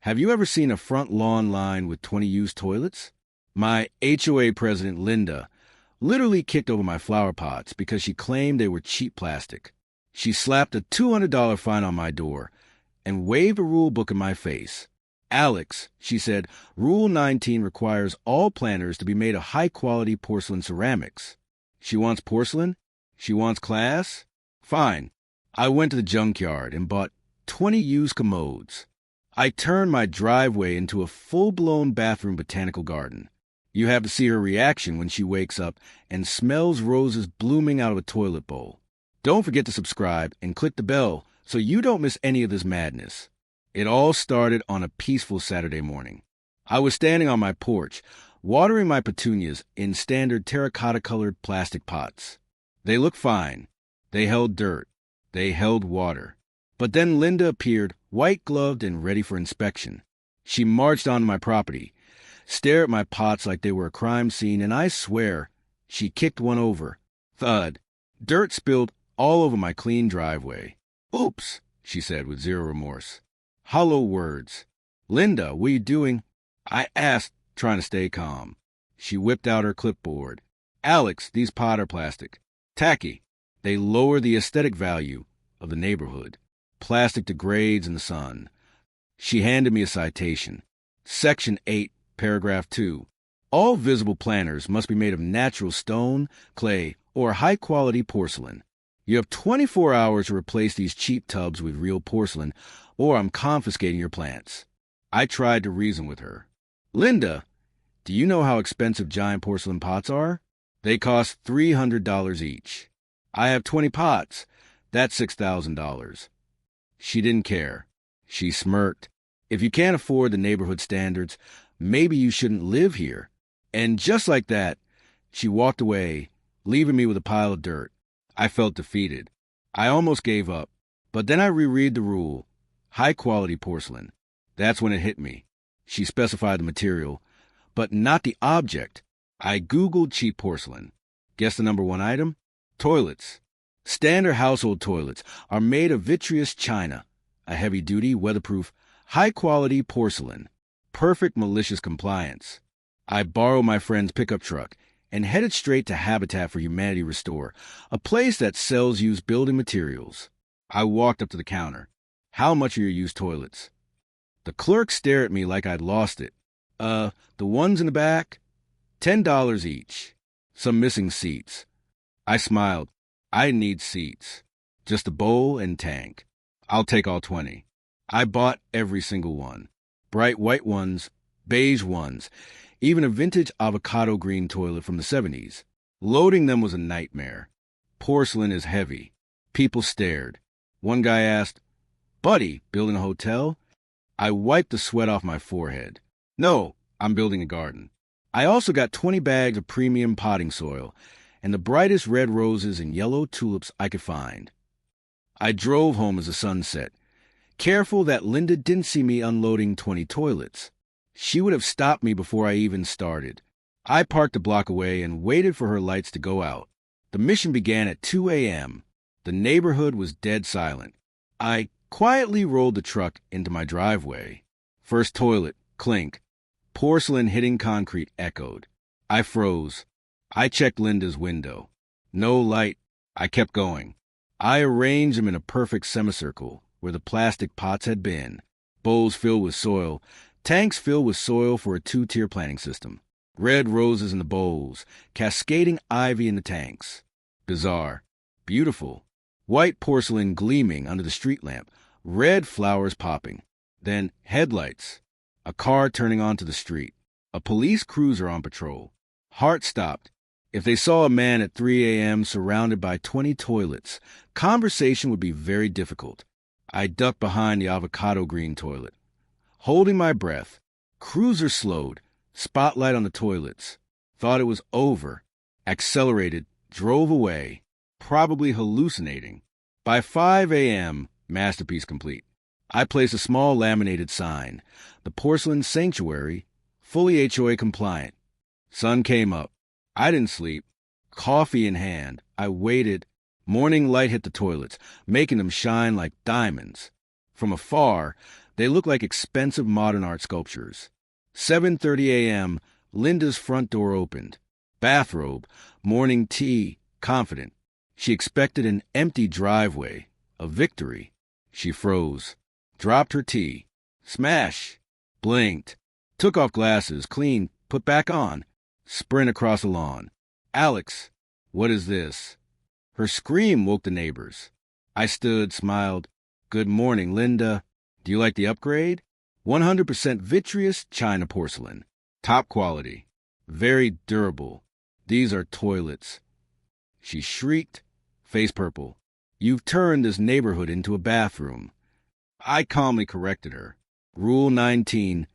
Have you ever seen a front lawn line with 20 used toilets? My HOA president, Linda, literally kicked over my flower pots because she claimed they were cheap plastic. She slapped a $200 fine on my door and waved a rule book in my face. Alex, she said, Rule 19 requires all planters to be made of high-quality porcelain ceramics. She wants porcelain? She wants class? Fine. I went to the junkyard and bought 20 used commodes. I turned my driveway into a full-blown bathroom botanical garden. You have to see her reaction when she wakes up and smells roses blooming out of a toilet bowl. Don't forget to subscribe and click the bell so you don't miss any of this madness. It all started on a peaceful Saturday morning. I was standing on my porch, watering my petunias in standard terracotta-colored plastic pots. They looked fine. They held dirt. They held water. But then Linda appeared, white-gloved and ready for inspection. She marched onto my property, stared at my pots like they were a crime scene, and I swear, she kicked one over. Thud. Dirt spilled all over my clean driveway. Oops, she said with zero remorse. Hollow words. Linda, what are you doing? I asked, trying to stay calm. She whipped out her clipboard. Alex, these pots are plastic. Tacky. They lower the aesthetic value of the neighborhood. Plastic degrades in the sun. She handed me a citation. Section 8, paragraph 2. All visible planters must be made of natural stone, clay, or high-quality porcelain. You have 24 hours to replace these cheap tubs with real porcelain, or I'm confiscating your plants. I tried to reason with her. Linda, do you know how expensive giant porcelain pots are? They cost $300 each. I have 20 pots. That's $6,000. She didn't care. She smirked. If you can't afford the neighborhood standards, maybe you shouldn't live here. And just like that, she walked away, leaving me with a pile of dirt. I felt defeated. I almost gave up. But then I reread the rule. High-quality porcelain. That's when it hit me. She specified the material, but not the object. I Googled cheap porcelain. Guess the number one item? Toilets. Standard household toilets are made of vitreous china, a heavy-duty, weatherproof, high-quality porcelain. Perfect malicious compliance. I borrowed my friend's pickup truck and headed straight to Habitat for Humanity Restore, a place that sells used building materials. I walked up to the counter. How much are your used toilets? The clerk stared at me like I'd lost it. The ones in the back? $10 each. Some missing seats. I smiled. I need seats. Just a bowl and tank. I'll take all 20. I bought every single one. Bright white ones, beige ones, even a vintage avocado green toilet from the 70s. Loading them was a nightmare. Porcelain is heavy. People stared. One guy asked, Buddy, building a hotel? I wiped the sweat off my forehead. No, I'm building a garden. I also got 20 bags of premium potting soil and the brightest red roses and yellow tulips I could find. I drove home as the sun set, careful that Linda didn't see me unloading 20 toilets. She would have stopped me before I even started. I parked a block away and waited for her lights to go out. The mission began at 2 a.m. The neighborhood was dead silent. I quietly rolled the truck into my driveway. First toilet, clink. Porcelain hitting concrete echoed. I froze. I checked Linda's window. No light. I kept going. I arranged them in a perfect semicircle where the plastic pots had been. Bowls filled with soil. Tanks filled with soil for a 2-tier planting system. Red roses in the bowls. Cascading ivy in the tanks. Bizarre. Beautiful. White porcelain gleaming under the street lamp. Red flowers popping. Then headlights. A car turning onto the street. A police cruiser on patrol. Heart stopped. If they saw a man at 3 a.m. surrounded by 20 toilets, conversation would be very difficult. I ducked behind the avocado green toilet. Holding my breath, cruiser slowed, spotlight on the toilets. Thought it was over. Accelerated, drove away, probably hallucinating. By 5 a.m., masterpiece complete. I placed a small laminated sign. The porcelain sanctuary, fully HOA compliant. Sun came up. I didn't sleep. Coffee in hand, I waited. Morning light hit the toilets, making them shine like diamonds. From afar, They look like expensive modern art sculptures. 7:30 a.m., Linda's front door opened. Bathrobe, morning tea, confident. She expected an empty driveway, a victory. She froze, dropped her tea. Smash! Blinked. Took off glasses, cleaned, put back on. Sprint across the lawn. Alex, what is this? Her scream woke the neighbors. I stood, smiled. Good morning, Linda. Do you like the upgrade? 100% vitreous china porcelain. Top quality. Very durable. These are toilets. She shrieked, face purple. You've turned this neighborhood into a bathroom. I calmly corrected her. Rule 19.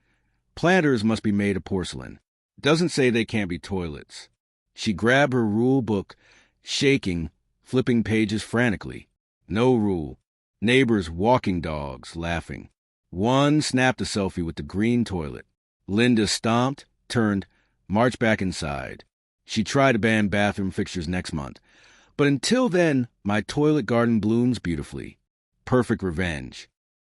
Planters must be made of porcelain. Doesn't say they can't be toilets. She grabbed her rule book, shaking, flipping pages frantically. No rule. Neighbors walking dogs, laughing. One snapped a selfie with the green toilet. Linda stomped, turned, marched back inside. She tried to ban bathroom fixtures next month. But until then, my toilet garden blooms beautifully. Perfect revenge.